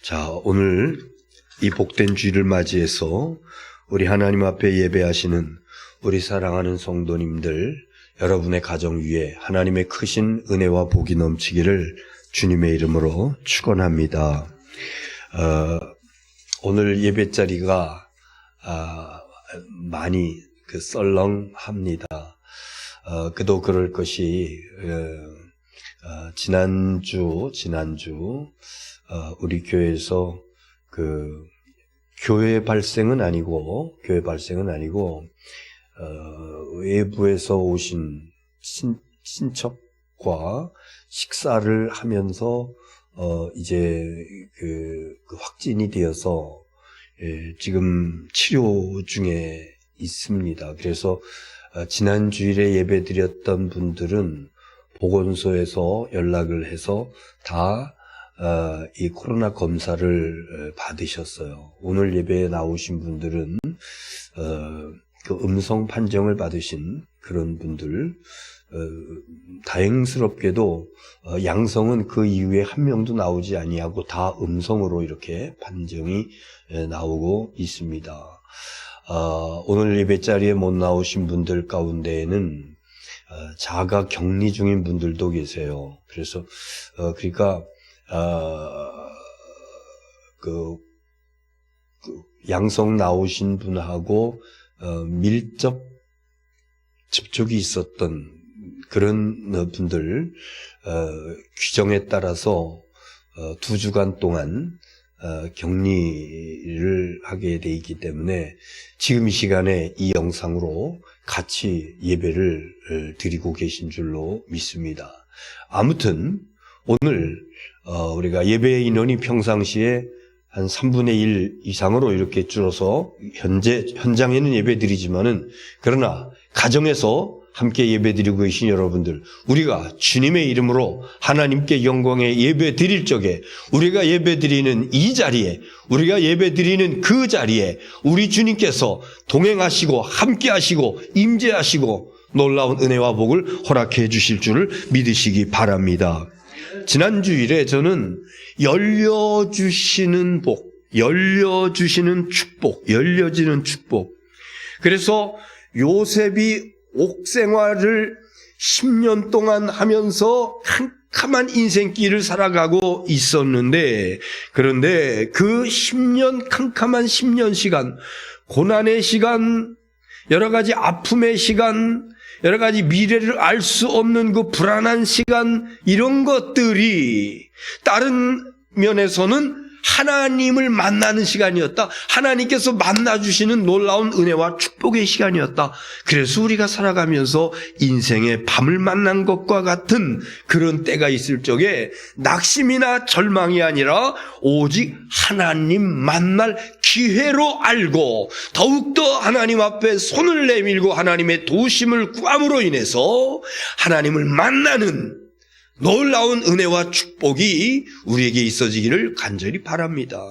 자, 오늘 이 복된 주일을 맞이해서 우리 하나님 앞에 예배하시는 우리 사랑하는 성도님들, 여러분의 가정 위에 하나님의 크신 은혜와 복이 넘치기를 주님의 이름으로 축원합니다. 오늘 예배 자리가 많이 썰렁합니다. 그도 그럴 것이 지난주 우리 교회에서 교회 발생은 아니고 외부에서 오신 친척과 식사를 하면서 이제 확진이 되어서 지금 치료 중에 있습니다. 그래서 지난 주일에 예배 드렸던 분들은 보건소에서 연락을 해서 다 이 코로나 검사를 받으셨어요. 오늘 예배에 나오신 분들은 음성 판정을 받으신 그런 분들, 다행스럽게도 양성은 그 이후에 한 명도 나오지 아니하고 다 음성으로 이렇게 판정이 나오고 있습니다. 오늘 예배 자리에 못 나오신 분들 가운데에는 자가 격리 중인 분들도 계세요. 그래서 그러니까 양성 나오신 분하고 밀접 접촉이 있었던 그런 분들, 규정에 따라서 2주간 동안 격리를 하게 돼 있기 때문에 지금 이 시간에 이 영상으로 같이 예배를 드리고 계신 줄로 믿습니다. 아무튼 오늘 우리가 예배 인원이 평상시에 한 3분의 1 이상으로 이렇게 줄어서 현장에는 예배 드리지만은, 그러나 가정에서 함께 예배 드리고 계신 여러분들, 우리가 주님의 이름으로 하나님께 영광의 예배 드릴 적에 우리가 예배 드리는 이 자리에, 우리가 예배 드리는 그 자리에 우리 주님께서 동행하시고 함께 하시고 임재하시고 놀라운 은혜와 복을 허락해 주실 줄을 믿으시기 바랍니다. 지난 주일에 저는 열려주시는 복, 열려주시는 축복, 열려지는 축복. 그래서 요셉이 옥생활을 10년 동안 하면서 캄캄한 인생길을 살아가고 있었는데, 그런데 그 10년, 캄캄한 10년 시간, 고난의 시간, 여러 가지 아픔의 시간, 여러 가지 미래를 알 수 없는 그 불안한 시간, 이런 것들이 다른 면에서는 하나님을 만나는 시간이었다. 하나님께서 만나주시는 놀라운 은혜와 축복의 시간이었다. 그래서 우리가 살아가면서 인생의 밤을 만난 것과 같은 그런 때가 있을 적에 낙심이나 절망이 아니라 오직 하나님 만날 기회로 알고 더욱더 하나님 앞에 손을 내밀고 하나님의 도우심을 구함으로 인해서 하나님을 만나는 놀라운 은혜와 축복이 우리에게 있어지기를 간절히 바랍니다.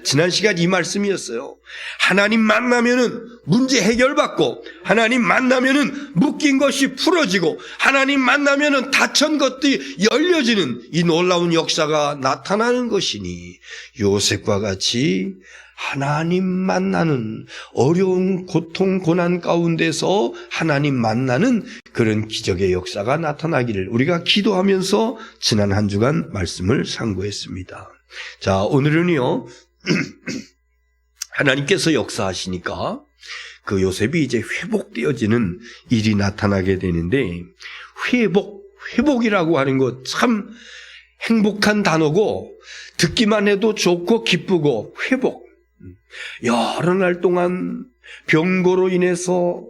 지난 시간 이 말씀이었어요. 하나님 만나면은 문제 해결받고, 하나님 만나면은 묶인 것이 풀어지고, 하나님 만나면은 닫힌 것들이 열려지는 이 놀라운 역사가 나타나는 것이니, 요셉과 같이 하나님 만나는, 어려운 고통 고난 가운데서 하나님 만나는 그런 기적의 역사가 나타나기를 우리가 기도하면서 지난 한 주간 말씀을 상고했습니다. 자, 오늘은요 하나님께서 역사하시니까 그 요셉이 이제 회복되어지는 일이 나타나게 되는데, 회복이라고 하는 것 참 행복한 단어고 듣기만 해도 좋고 기쁘고, 회복. 여러 날 동안 병고로 인해서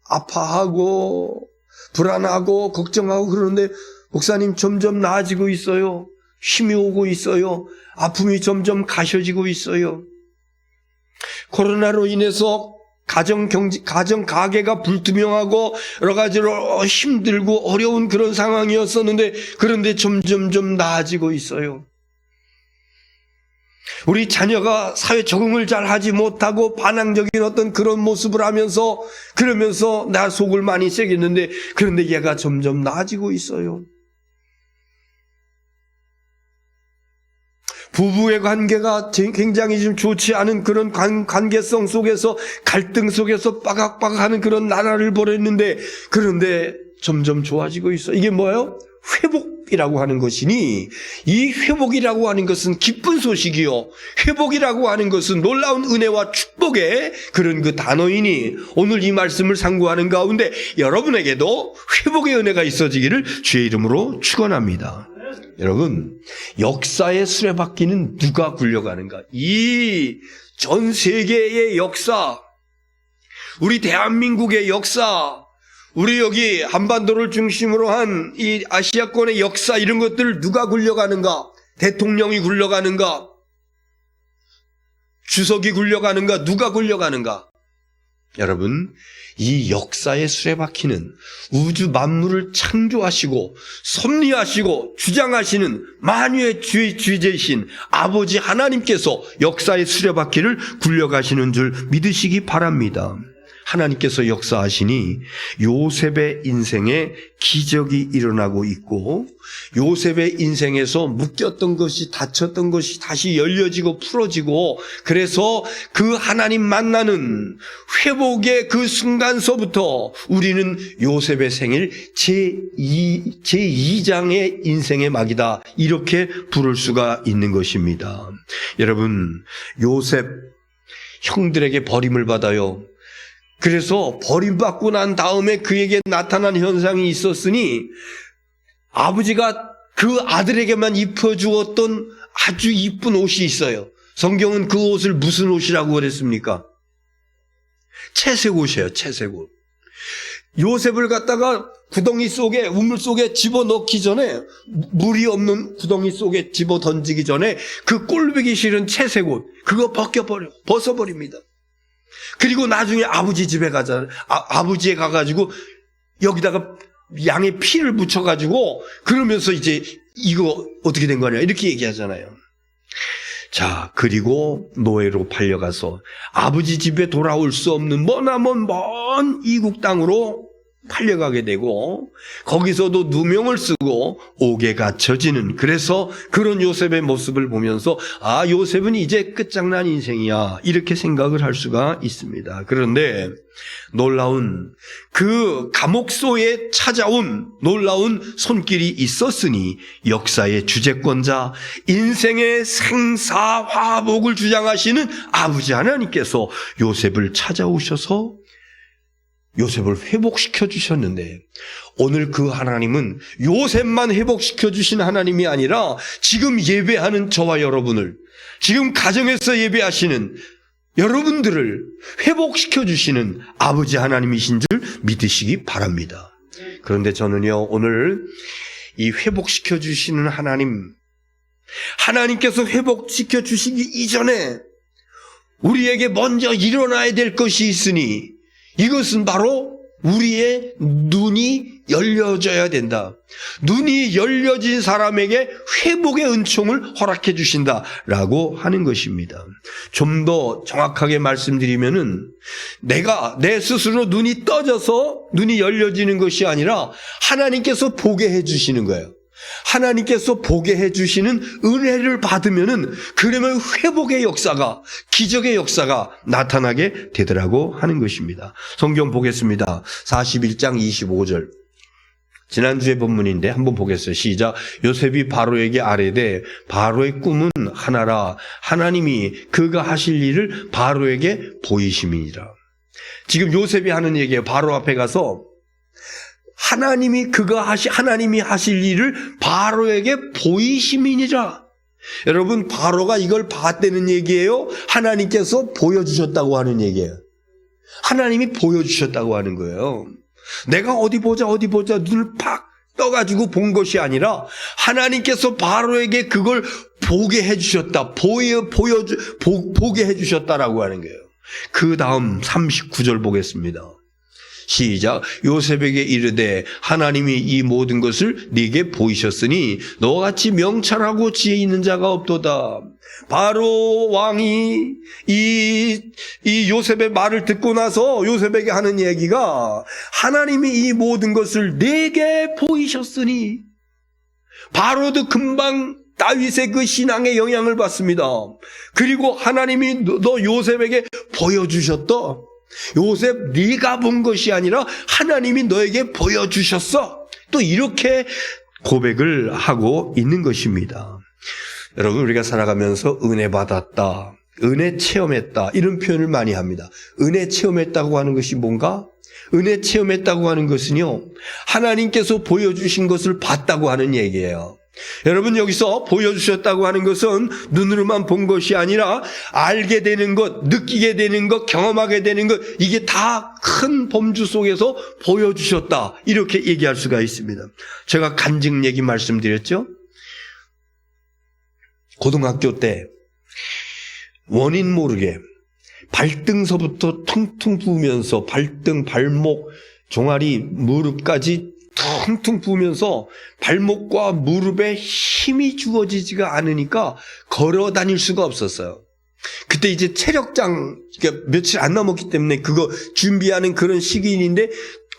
아파하고 불안하고 걱정하고 그러는데, 목사님 점점 나아지고 있어요. 힘이 오고 있어요. 아픔이 점점 가셔지고 있어요. 코로나로 인해서 가정 가계가 불투명하고 여러 가지로 힘들고 어려운 그런 상황이었었는데, 그런데 점점 좀 나아지고 있어요. 우리 자녀가 사회 적응을 잘 하지 못하고 반항적인 어떤 그런 모습을 하면서, 그러면서 나 속을 많이 새겼는데, 그런데 얘가 점점 나아지고 있어요. 부부의 관계가 굉장히 좀 좋지 않은 그런 관계성 속에서 갈등 속에서 빠각빠각하는 그런 나날을 보냈는데, 그런데 점점 좋아지고 있어. 이게 뭐예요? 회복이라고 하는 것이니, 이 회복이라고 하는 것은 기쁜 소식이요, 회복이라고 하는 것은 놀라운 은혜와 축복의 그런 그 단어이니, 오늘 이 말씀을 상고하는 가운데 여러분에게도 회복의 은혜가 있어지기를 주의 이름으로 축원합니다. 여러분, 역사의 수레바퀴는 누가 굴려가는가? 이 전 세계의 역사, 우리 대한민국의 역사, 우리 여기 한반도를 중심으로 한 이 아시아권의 역사, 이런 것들을 누가 굴려가는가? 대통령이 굴려가는가? 주석이 굴려가는가? 누가 굴려가는가? 여러분, 이 역사의 수레바퀴는 우주 만물을 창조하시고 섭리하시고 주장하시는 만유의 주제이신 아버지 하나님께서 역사의 수레바퀴를 굴려가시는 줄 믿으시기 바랍니다. 하나님께서 역사하시니 요셉의 인생에 기적이 일어나고 있고, 요셉의 인생에서 묶였던 것이, 닫혔던 것이 다시 열려지고 풀어지고, 그래서 그 하나님 만나는 회복의 그 순간서부터 우리는 요셉의 생일 제2장의 인생의 막이다, 이렇게 부를 수가 있는 것입니다. 여러분, 요셉 형들에게 버림을 받아요. 그래서 버림받고 난 다음에 그에게 나타난 현상이 있었으니, 아버지가 그 아들에게만 입혀주었던 아주 이쁜 옷이 있어요. 성경은 그 옷을 무슨 옷이라고 그랬습니까? 채색 옷이에요. 채색 옷. 요셉을 갖다가 구덩이 속에, 우물 속에 집어넣기 전에, 물이 없는 구덩이 속에 집어 던지기 전에 그 꼴보기 싫은 채색 옷, 그거 벗어버립니다. 그리고 나중에 아버지 집에 아버지에 가가지고 여기다가 양의 피를 묻혀가지고, 그러면서 이제 이거 어떻게 된 거냐 이렇게 얘기하잖아요. 자, 그리고 노예로 팔려가서 아버지 집에 돌아올 수 없는 머나먼 먼 이국 땅으로 팔려가게 되고, 거기서도 누명을 쓰고 옥에 갇혀지는, 그래서 그런 요셉의 모습을 보면서 아, 요셉은 이제 끝장난 인생이야, 이렇게 생각을 할 수가 있습니다. 그런데 놀라운 그 감옥소에 찾아온 놀라운 손길이 있었으니, 역사의 주재권자, 인생의 생사화복을 주장하시는 아버지 하나님께서 요셉을 찾아오셔서 요셉을 회복시켜 주셨는데, 오늘 그 하나님은 요셉만 회복시켜 주신 하나님이 아니라 지금 예배하는 저와 여러분을, 지금 가정에서 예배하시는 여러분들을 회복시켜 주시는 아버지 하나님이신 줄 믿으시기 바랍니다. 그런데 저는요, 오늘 이 회복시켜 주시는 하나님께서 회복시켜 주시기 이전에 우리에게 먼저 일어나야 될 것이 있으니, 이것은 바로 우리의 눈이 열려져야 된다. 눈이 열려진 사람에게 회복의 은총을 허락해 주신다라고 하는 것입니다. 좀 더 정확하게 말씀드리면은, 내 스스로 눈이 떠져서 눈이 열려지는 것이 아니라 하나님께서 보게 해 주시는 거예요. 하나님께서 보게 해주시는 은혜를 받으면은, 그러면 회복의 역사가, 기적의 역사가 나타나게 되더라고 하는 것입니다. 성경 보겠습니다. 41장 25절. 지난주의 본문인데 한번 보겠어요. 시작. 요셉이 바로에게 아뢰되 바로의 꿈은 하나라, 하나님이 그가 하실 일을 바로에게 보이심이니라. 지금 요셉이 하는 얘기예요. 바로 앞에 가서 하나님이 하실 일을 바로에게 보이심이니라. 여러분, 바로가 이걸 봤다는 얘기예요? 하나님께서 보여주셨다고 하는 얘기예요? 하나님이 보여주셨다고 하는 거예요. 내가 어디 보자 눈을 팍 떠가지고 본 것이 아니라 하나님께서 바로에게 그걸 보게 해주셨다, 보게 해주셨다라고 하는 거예요. 그 다음 39절 보겠습니다. 시작. 요셉에게 이르되 하나님이 이 모든 것을 네게 보이셨으니 너와 같이 명철하고 지혜 있는 자가 없도다. 바로 왕이 이 요셉의 말을 듣고 나서 요셉에게 하는 얘기가, 하나님이 이 모든 것을 네게 보이셨으니, 바로도 금방 다윗의 그 신앙의 영향을 받습니다. 그리고 하나님이 너 요셉에게 보여주셨다. 요셉 네가 본 것이 아니라 하나님이 너에게 보여주셨어. 또 이렇게 고백을 하고 있는 것입니다. 여러분, 우리가 살아가면서 은혜 받았다, 은혜 체험했다, 이런 표현을 많이 합니다. 은혜 체험했다고 하는 것이 뭔가? 은혜 체험했다고 하는 것은요, 하나님께서 보여주신 것을 봤다고 하는 얘기예요. 여러분, 여기서 보여주셨다고 하는 것은 눈으로만 본 것이 아니라 알게 되는 것, 느끼게 되는 것, 경험하게 되는 것, 이게 다 큰 범주 속에서 보여주셨다, 이렇게 얘기할 수가 있습니다. 제가 간증 얘기 말씀드렸죠. 고등학교 때 원인 모르게 발등서부터 퉁퉁 부으면서 발등, 발목, 종아리, 무릎까지 퉁퉁 부으면서 발목과 무릎에 힘이 주어지지가 않으니까 걸어 다닐 수가 없었어요. 그때 이제 체력장, 그러니까 며칠 안 남았기 때문에 그거 준비하는 그런 시기인데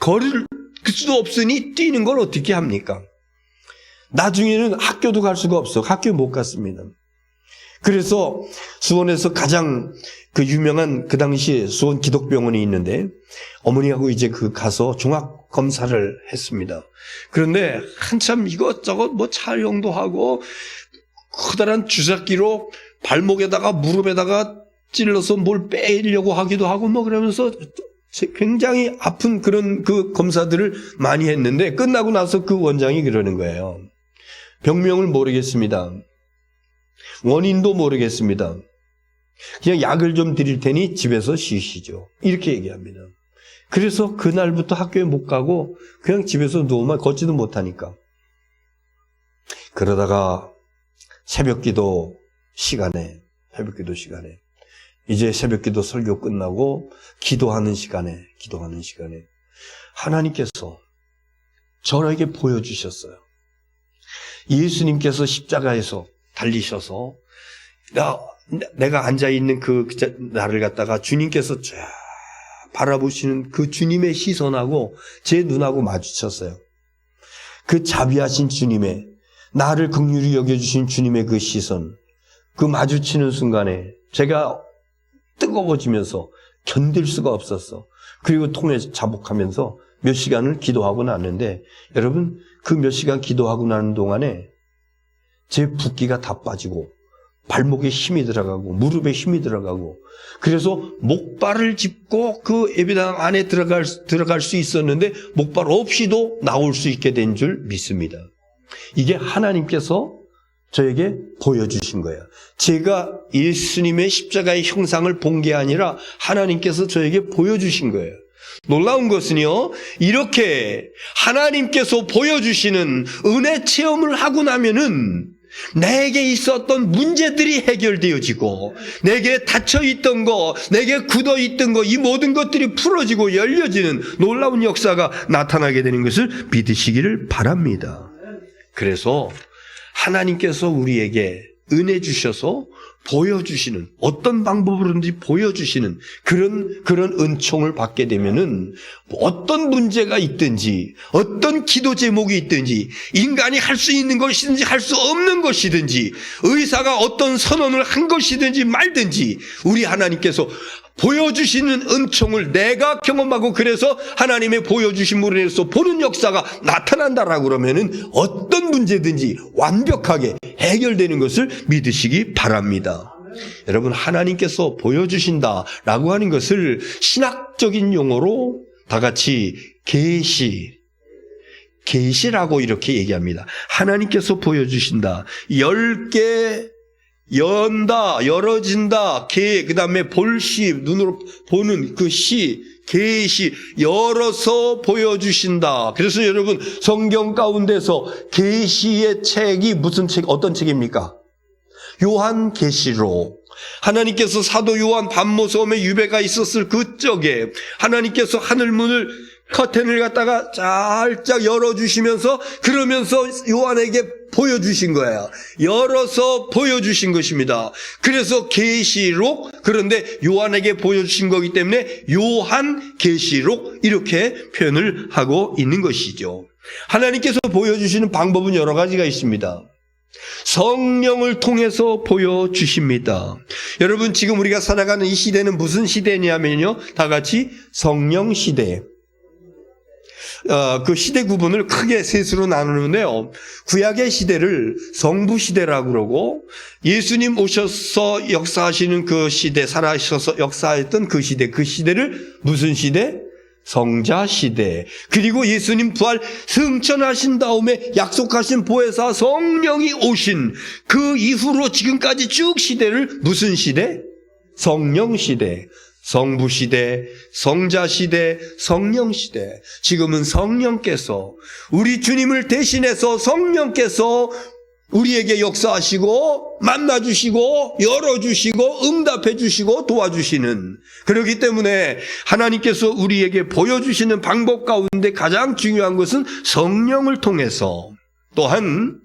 걸을 수도 없으니 뛰는 걸 어떻게 합니까? 나중에는 학교도 갈 수가 없어. 학교 못 갔습니다. 그래서 수원에서 가장 그 유명한 그 당시 수원 기독병원이 있는데 어머니하고 이제 그 가서 종합 검사를 했습니다. 그런데 한참 이것저것 뭐 촬영도 하고 커다란 주사기로 발목에다가 무릎에다가 찔러서 뭘 빼려고 하기도 하고 뭐 그러면서 굉장히 아픈 그런 그 검사들을 많이 했는데 끝나고 나서 그 원장이 그러는 거예요. 병명을 모르겠습니다. 원인도 모르겠습니다. 그냥 약을 좀 드릴 테니 집에서 쉬시죠. 이렇게 얘기합니다. 그래서 그날부터 학교에 못 가고 그냥 집에서 누워만 걷지도 못하니까. 그러다가 새벽기도 시간에 이제 새벽기도 설교 끝나고 기도하는 시간에 하나님께서 저에게 보여주셨어요. 예수님께서 십자가에서 달리셔서 내가 앉아있는 그 나를 갖다가 주님께서 쫙 바라보시는 그 주님의 시선하고 제 눈하고 마주쳤어요. 그 자비하신 주님의, 나를 긍휼히 여겨주신 주님의 그 시선, 그 마주치는 순간에 제가 뜨거워지면서 견딜 수가 없었어. 그리고 통에 자복하면서 몇 시간을 기도하고 났는데, 여러분, 그 몇 시간 기도하고 나는 동안에 제 붓기가 다 빠지고 발목에 힘이 들어가고 무릎에 힘이 들어가고, 그래서 목발을 짚고 그 예배당 안에 들어갈 수 있었는데 목발 없이도 나올 수 있게 된 줄 믿습니다. 이게 하나님께서 저에게 보여주신 거예요. 제가 예수님의 십자가의 형상을 본 게 아니라 하나님께서 저에게 보여주신 거예요. 놀라운 것은요, 이렇게 하나님께서 보여주시는 은혜 체험을 하고 나면은 내게 있었던 문제들이 해결되어지고, 내게 닫혀있던 거, 내게 굳어있던 거, 이 모든 것들이 풀어지고 열려지는 놀라운 역사가 나타나게 되는 것을 믿으시기를 바랍니다. 그래서 하나님께서 우리에게 은혜 주셔서 보여주시는, 어떤 방법으로든지 보여주시는 그런 은총을 받게 되면은 어떤 문제가 있든지, 어떤 기도 제목이 있든지, 인간이 할 수 있는 것이든지 할 수 없는 것이든지, 의사가 어떤 선언을 한 것이든지 말든지, 우리 하나님께서 보여주시는 은총을 내가 경험하고, 그래서 하나님의 보여주심으로 인해서 보는 역사가 나타난다라고 그러면은 어떤 문제든지 완벽하게 해결되는 것을 믿으시기 바랍니다. 여러분, 하나님께서 보여주신다라고 하는 것을 신학적인 용어로 다 같이 계시라고 이렇게 얘기합니다. 하나님께서 보여주신다. 10개 연다, 열어진다, 그 다음에 볼시, 눈으로 보는 그 시, 계시, 열어서 보여주신다. 그래서 여러분, 성경 가운데서 계시의 책이 무슨 책, 어떤 책입니까? 요한계시록. 하나님께서 사도 요한 반모섬에 유배가 있었을 그쪽에 하나님께서 하늘문을, 커튼을 갖다가 살짝 열어주시면서, 그러면서 요한에게 보여주신 거예요. 열어서 보여주신 것입니다. 그래서 계시록, 그런데 요한에게 보여주신 거기 때문에 요한계시록, 이렇게 표현을 하고 있는 것이죠. 하나님께서 보여주시는 방법은 여러 가지가 있습니다. 성령을 통해서 보여주십니다. 여러분, 지금 우리가 살아가는 이 시대는 무슨 시대냐면요, 다 같이 성령 시대. 그 시대 구분을 크게 셋으로 나누는데요, 구약의 시대를 성부 시대라고 그러고, 예수님 오셔서 역사하시는 그 시대, 살아셔서 역사했던 그 시대를 무슨 시대? 성자 시대. 그리고 예수님 부활 승천하신 다음에 약속하신 보혜사 성령이 오신 그 이후로 지금까지 쭉 시대를 무슨 시대? 성령 시대. 성부 시대, 성자 시대, 성령 시대. 지금은 성령께서, 우리 주님을 대신해서 성령께서 우리에게 역사하시고 만나주시고 열어주시고 응답해주시고 도와주시는, 그렇기 때문에 하나님께서 우리에게 보여주시는 방법 가운데 가장 중요한 것은 성령을 통해서, 또한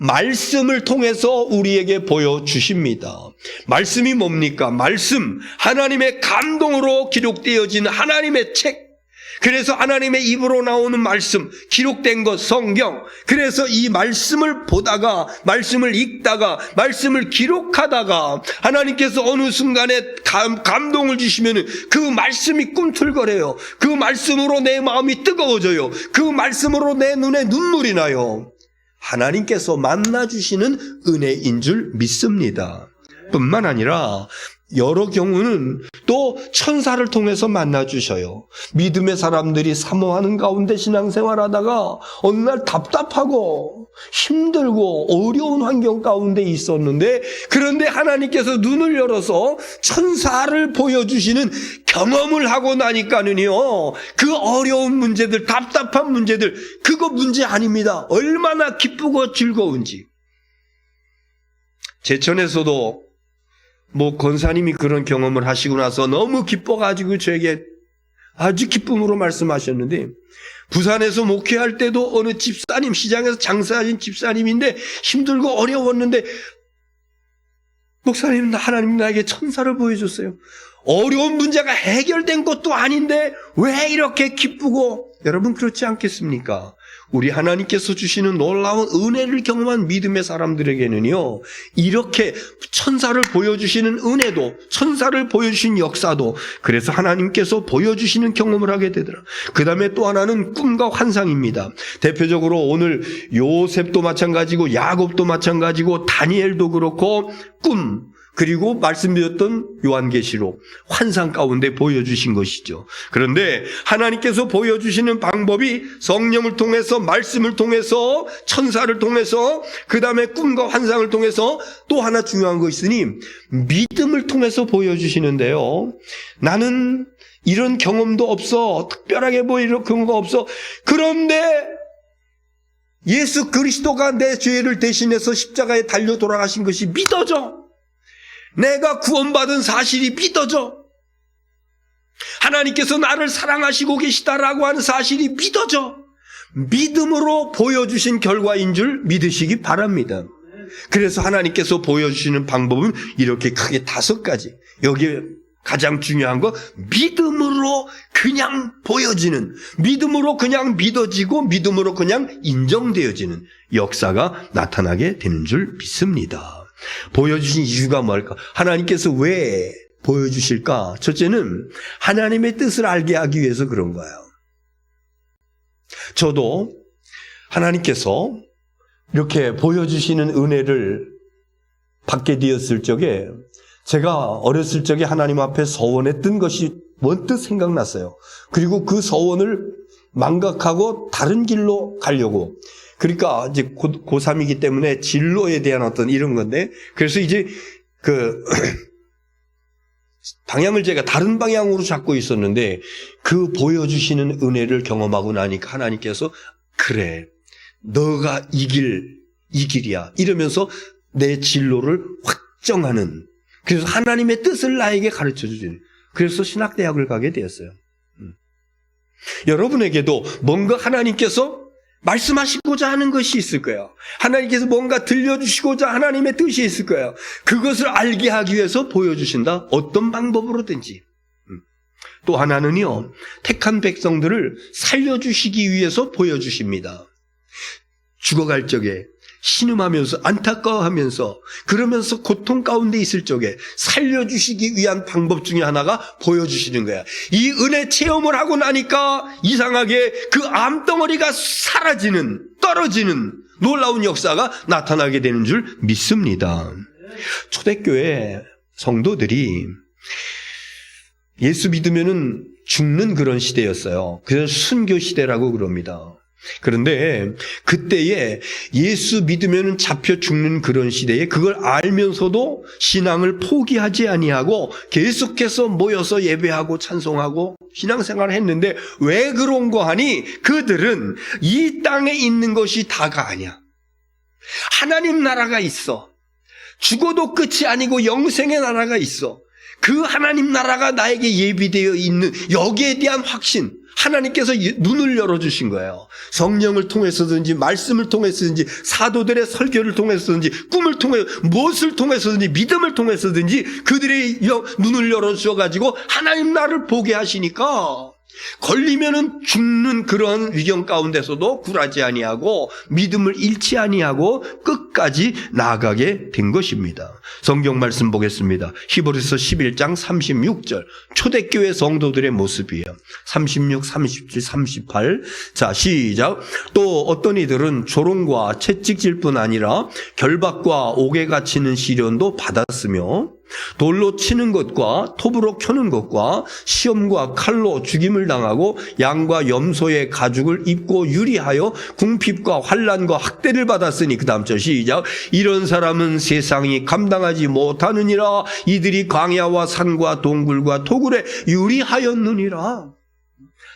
말씀을 통해서 우리에게 보여주십니다. 말씀이 뭡니까? 말씀, 하나님의 감동으로 기록되어진 하나님의 책. 그래서 하나님의 입으로 나오는 말씀, 기록된 것, 성경. 그래서 이 말씀을 보다가, 말씀을 읽다가, 말씀을 기록하다가 하나님께서 어느 순간에 감동을 주시면 그 말씀이 꿈틀거려요. 그 말씀으로 내 마음이 뜨거워져요. 그 말씀으로 내 눈에 눈물이 나요. 하나님께서 만나주시는 은혜인 줄 믿습니다. 뿐만 아니라 여러 경우는 또 천사를 통해서 만나주셔요. 믿음의 사람들이 사모하는 가운데 신앙생활하다가 어느 날 답답하고 힘들고 어려운 환경 가운데 있었는데, 그런데 하나님께서 눈을 열어서 천사를 보여주시는 경험을 하고 나니까는요, 그 어려운 문제들, 답답한 문제들, 그거 문제 아닙니다. 얼마나 기쁘고 즐거운지. 제천에서도 권사님이 그런 경험을 하시고 나서 너무 기뻐가지고 저에게 아주 기쁨으로 말씀하셨는데, 부산에서 목회할 때도 어느 집사님, 시장에서 장사하신 집사님인데 힘들고 어려웠는데, 목사님, 하나님 나에게 천사를 보여줬어요. 어려운 문제가 해결된 것도 아닌데 왜 이렇게 기쁘고. 여러분, 그렇지 않겠습니까? 우리 하나님께서 주시는 놀라운 은혜를 경험한 믿음의 사람들에게는요, 이렇게 천사를 보여주시는 은혜도, 천사를 보여주신 역사도, 그래서 하나님께서 보여주시는 경험을 하게 되더라. 그 다음에 또 하나는 꿈과 환상입니다. 대표적으로 오늘 요셉도 마찬가지고 야곱도 마찬가지고 다니엘도 그렇고 꿈, 그리고 말씀드렸던 요한계시록, 환상 가운데 보여주신 것이죠. 그런데 하나님께서 보여주시는 방법이 성령을 통해서, 말씀을 통해서, 천사를 통해서, 그 다음에 꿈과 환상을 통해서 또 하나 중요한 것이 있으니 믿음을 통해서 보여주시는데요. 나는 이런 경험도 없어. 특별하게 이런 경험가 없어. 그런데 예수 그리스도가 내 죄를 대신해서 십자가에 달려 돌아가신 것이 믿어져. 내가 구원받은 사실이 믿어져. 하나님께서 나를 사랑하시고 계시다라고 하는 사실이 믿어져. 믿음으로 보여주신 결과인 줄 믿으시기 바랍니다. 그래서 하나님께서 보여주시는 방법은 이렇게 크게 5가지. 여기에 가장 중요한 거, 믿음으로 그냥 보여지는, 믿음으로 그냥 믿어지고 믿음으로 그냥 인정되어지는 역사가 나타나게 되는 줄 믿습니다. 보여주신 이유가 뭘까? 하나님께서 왜 보여주실까? 첫째는 하나님의 뜻을 알게 하기 위해서 그런 거예요. 저도 하나님께서 이렇게 보여주시는 은혜를 받게 되었을 적에, 제가 어렸을 적에 하나님 앞에 서원했던 것이 먼저 생각났어요. 그리고 그 서원을 망각하고 다른 길로 가려고. 그러니까 이제 고3이기 때문에 진로에 대한 어떤 이런 건데, 그래서 이제 방향을 제가 다른 방향으로 잡고 있었는데, 그 보여주시는 은혜를 경험하고 나니까 하나님께서 그래, 너가 이 길이야 이러면서 내 진로를 확정하는, 그래서 하나님의 뜻을 나에게 가르쳐 주시는, 그래서 신학대학을 가게 되었어요. 여러분에게도 뭔가 하나님께서 말씀하시고자 하는 것이 있을 거예요. 하나님께서 뭔가 들려주시고자 하나님의 뜻이 있을 거예요. 그것을 알게 하기 위해서 보여주신다. 어떤 방법으로든지. 또 하나는요, 택한 백성들을 살려주시기 위해서 보여주십니다. 죽어갈 적에 신음하면서 안타까워하면서 그러면서 고통 가운데 있을 적에 살려주시기 위한 방법 중에 하나가 보여주시는 거야. 이 은혜 체험을 하고 나니까 이상하게 그 암덩어리가 사라지는, 떨어지는 놀라운 역사가 나타나게 되는 줄 믿습니다. 초대교회 성도들이 예수 믿으면은 죽는 그런 시대였어요. 그래서 순교 시대라고 그럽니다. 그런데 그때에 예수 믿으면 잡혀 죽는 그런 시대에 그걸 알면서도 신앙을 포기하지 아니하고 계속해서 모여서 예배하고 찬송하고 신앙생활을 했는데 왜 그런가 하니 그들은 이 땅에 있는 것이 다가 아니야. 하나님 나라가 있어. 죽어도 끝이 아니고 영생의 나라가 있어. 그 하나님 나라가 나에게 예비되어 있는 여기에 대한 확신, 하나님께서 눈을 열어주신 거예요. 성령을 통해서든지 말씀을 통해서든지 사도들의 설교를 통해서든지 꿈을 통해 무엇을 통해서든지 믿음을 통해서든지 그들의 눈을 열어주셔가지고 하나님 나라를 보게 하시니까 걸리면은 죽는 그런 위경 가운데서도 굴하지 아니하고 믿음을 잃지 아니하고 끝까지 나아가게 된 것입니다. 성경 말씀 보겠습니다. 히브리서 11장 36절 초대교회 성도들의 모습이에요. 36, 37, 38 자 시작. 또 어떤 이들은 조롱과 채찍질 뿐 아니라 결박과 옥에 갇히는 시련도 받았으며 돌로 치는 것과 톱으로 켜는 것과 시험과 칼로 죽임을 당하고 양과 염소의 가죽을 입고 유리하여 궁핍과 환난과 학대를 받았으니 그 다음 절 시작. 이런 사람은 세상이 감당하지 못하느니라. 이들이 광야와 산과 동굴과 토굴에 유리하였느니라.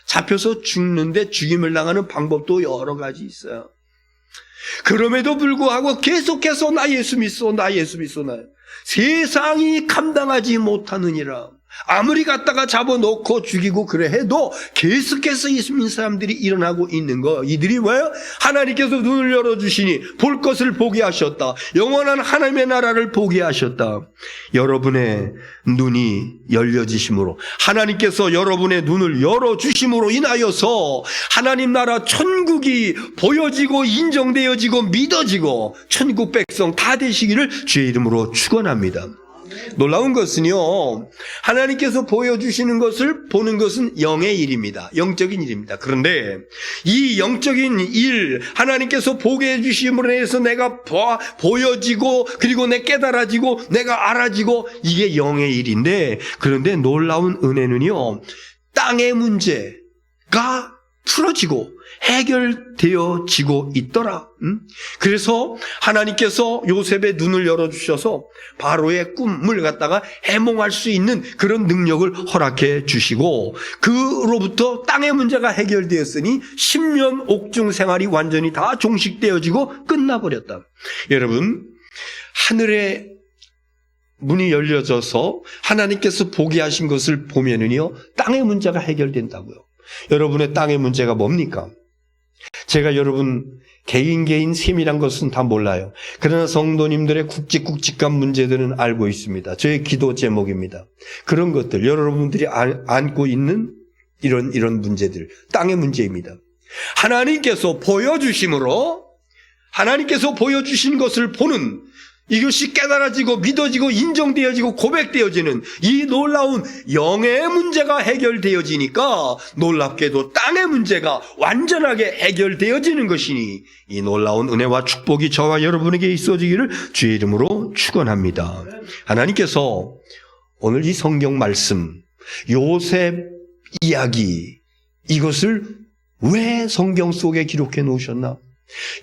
잡혀서 죽는데 죽임을 당하는 방법도 여러 가지 있어요. 그럼에도 불구하고 계속해서 나 예수 믿소, 나 예수 믿소, 나 세상이 감당하지 못하느니라. 아무리 갖다가 잡아놓고 죽이고 그래 해도 계속해서 예수 믿는 사람들이 일어나고 있는 거. 이들이 왜요? 하나님께서 눈을 열어주시니 볼 것을 보게 하셨다. 영원한 하나님의 나라를 보게 하셨다. 여러분의 눈이 열려지심으로, 하나님께서 여러분의 눈을 열어주심으로 인하여서 하나님 나라 천국이 보여지고 인정되어지고 믿어지고 천국 백성 다 되시기를 주의 이름으로 축원합니다. 놀라운 것은요, 하나님께서 보여주시는 것을 보는 것은 영의 일입니다. 영적인 일입니다. 그런데 이 영적인 일, 하나님께서 보게 해주심으로 해서 내가 보여지고 그리고 내 깨달아지고 내가 알아지고 이게 영의 일인데, 그런데 놀라운 은혜는요, 땅의 문제가 풀어지고 해결되어지고 있더라. 그래서 하나님께서 요셉의 눈을 열어주셔서 바로의 꿈을 갖다가 해몽할 수 있는 그런 능력을 허락해 주시고, 그로부터 땅의 문제가 해결되었으니 10년 옥중 생활이 완전히 다 종식되어지고 끝나버렸다. 여러분, 하늘의 문이 열려져서 하나님께서 보게 하신 것을 보면은요, 땅의 문제가 해결된다고요. 여러분의 땅의 문제가 뭡니까? 제가 여러분 개인 세밀한 것은 다 몰라요. 그러나 성도님들의 굵직굵직한 문제들은 알고 있습니다. 저의 기도 제목입니다. 그런 것들, 여러분들이 안고 있는 이런 문제들, 땅의 문제입니다. 하나님께서 보여주심으로, 하나님께서 보여주신 것을 보는, 이것이 깨달아지고 믿어지고 인정되어지고 고백되어지는 이 놀라운 영의 문제가 해결되어지니까 놀랍게도 땅의 문제가 완전하게 해결되어지는 것이니 이 놀라운 은혜와 축복이 저와 여러분에게 있어지기를 주의 이름으로 축원합니다. 하나님께서 오늘 이 성경 말씀, 요셉 이야기, 이것을 왜 성경 속에 기록해 놓으셨나?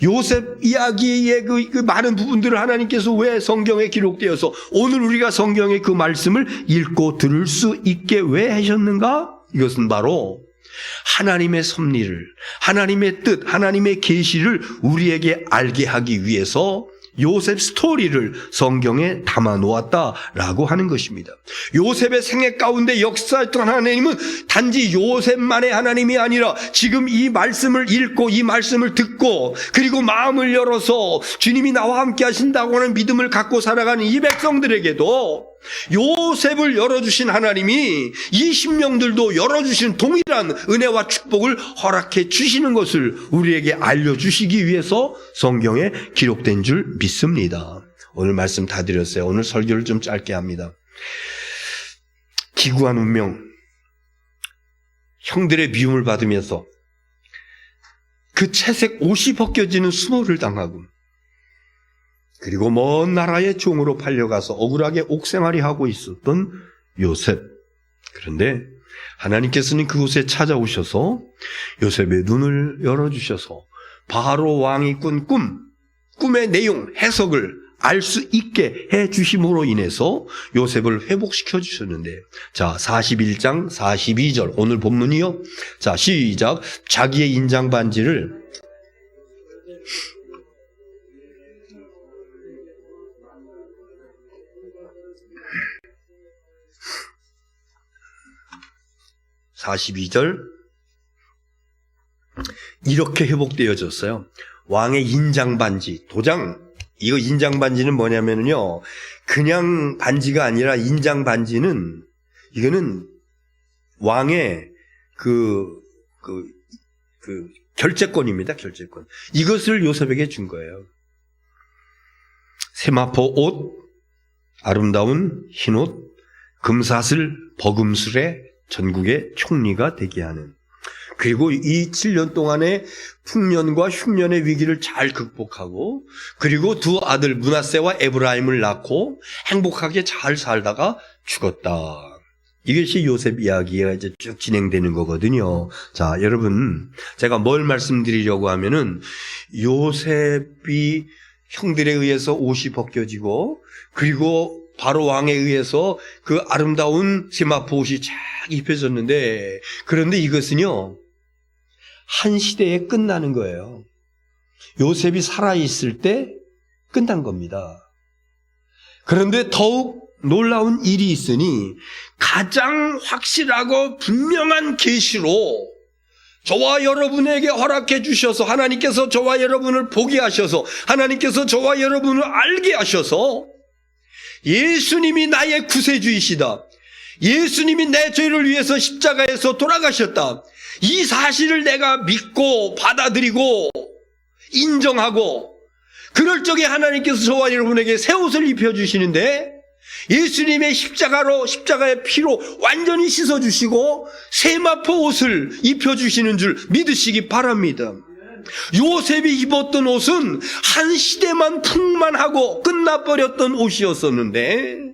요셉 이야기의 그 많은 부분들을 하나님께서 왜 성경에 기록되어서 오늘 우리가 성경의 그 말씀을 읽고 들을 수 있게 왜 하셨는가? 이것은 바로 하나님의 섭리를, 하나님의 뜻, 하나님의 계시를 우리에게 알게 하기 위해서 요셉 스토리를 성경에 담아 놓았다라고 하는 것입니다. 요셉의 생애 가운데 역사했던 하나님은 단지 요셉만의 하나님이 아니라 지금 이 말씀을 읽고 이 말씀을 듣고 그리고 마음을 열어서 주님이 나와 함께 하신다고 하는 믿음을 갖고 살아가는 이 백성들에게도 요셉을 열어주신 하나님이 이 심령들도 열어주신 동일한 은혜와 축복을 허락해 주시는 것을 우리에게 알려주시기 위해서 성경에 기록된 줄 믿습니다. 오늘 말씀 다 드렸어요. 오늘 설교를 좀 짧게 합니다. 기구한 운명, 형들의 미움을 받으면서 그 채색 옷이 벗겨지는 수모를 당하고, 그리고 먼 나라의 종으로 팔려가서 억울하게 옥생활이 하고 있었던 요셉. 그런데 하나님께서는 그곳에 찾아오셔서 요셉의 눈을 열어주셔서 바로 왕이 꾼 꿈의 내용, 해석을 알 수 있게 해 주심으로 인해서 요셉을 회복시켜 주셨는데, 자, 41장 42절 오늘 본문이요. 자, 시작. 자기의 인장 반지를 (42절) 이렇게 회복되어졌어요. 왕의 인장 반지, 도장. 이거 인장 반지는 뭐냐면요, 그냥 반지가 아니라 인장 반지는 이거는 왕의 결재권입니다. 결재권. 이것을 요셉에게 준 거예요. 세마포 옷, 아름다운 흰 옷, 금사슬, 버금술에 전국의 총리가 되게 하는, 그리고 이 7년 동안의 풍년과 흉년의 위기를 잘 극복하고, 그리고 두 아들 므낫세와 에브라임을 낳고 행복하게 잘 살다가 죽었다. 이것이 요셉 이야기가 이제 쭉 진행되는 거거든요. 자, 여러분, 제가 뭘 말씀드리려고 하면은, 요셉이 형들에 의해서 옷이 벗겨지고, 그리고 바로 왕에 의해서 그 아름다운 세마포 옷이 쫙 입혀졌는데, 그런데 이것은요, 한 시대에 끝나는 거예요. 요셉이 살아있을 때 끝난 겁니다. 그런데 더욱 놀라운 일이 있으니, 가장 확실하고 분명한 계시로 저와 여러분에게 허락해 주셔서, 하나님께서 저와 여러분을 보게 하셔서, 하나님께서 저와 여러분을 알게 하셔서, 예수님이 나의 구세주이시다, 예수님이 내 죄를 위해서 십자가에서 돌아가셨다, 이 사실을 내가 믿고 받아들이고 인정하고, 그럴 적에 하나님께서 저와 여러분에게 새 옷을 입혀주시는데, 예수님의 십자가의 피로 완전히 씻어주시고 세마포 옷을 입혀주시는 줄 믿으시기 바랍니다. 요셉이 입었던 옷은 한 시대만 풍만하고 끝나버렸던 옷이었었는데,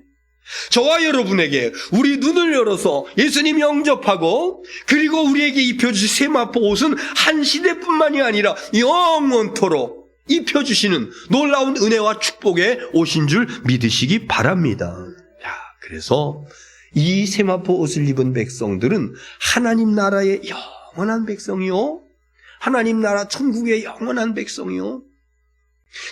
저와 여러분에게 우리 눈을 열어서 예수님 영접하고, 그리고 우리에게 입혀주신 세마포 옷은 한 시대뿐만이 아니라 영원토록 입혀주시는 놀라운 은혜와 축복의 옷인 줄 믿으시기 바랍니다. 자, 그래서 이 세마포 옷을 입은 백성들은 하나님 나라의 영원한 백성이요, 하나님 나라 천국의 영원한 백성이요.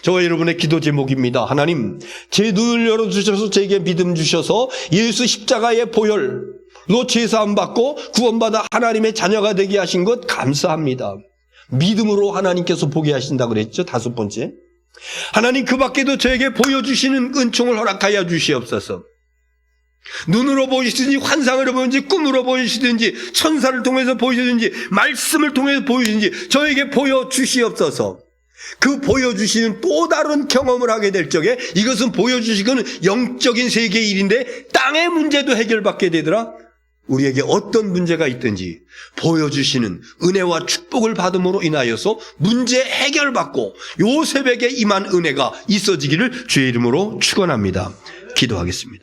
저와 여러분의 기도 제목입니다. 하나님, 제 눈을 열어주셔서 제게 믿음 주셔서 예수 십자가의 보혈로 제사함 받고 구원받아 하나님의 자녀가 되게 하신 것 감사합니다. 믿음으로 하나님께서 보게 하신다 그랬죠. 5번째, 하나님, 그 밖에도 저에게 보여주시는 은총을 허락하여 주시옵소서. 눈으로 보이시든지 환상으로 보이든지 꿈으로 보이시든지 천사를 통해서 보이시든지 말씀을 통해서 보이시든지 저에게 보여주시옵소서. 그 보여주시는 또 다른 경험을 하게 될 적에, 이것은 보여주시고는 영적인 세계의 일인데 땅의 문제도 해결받게 되더라. 우리에게 어떤 문제가 있든지 보여주시는 은혜와 축복을 받음으로 인하여서 문제 해결받고 요셉에게 임한 은혜가 있어지기를 주의 이름으로 축원합니다. 기도하겠습니다.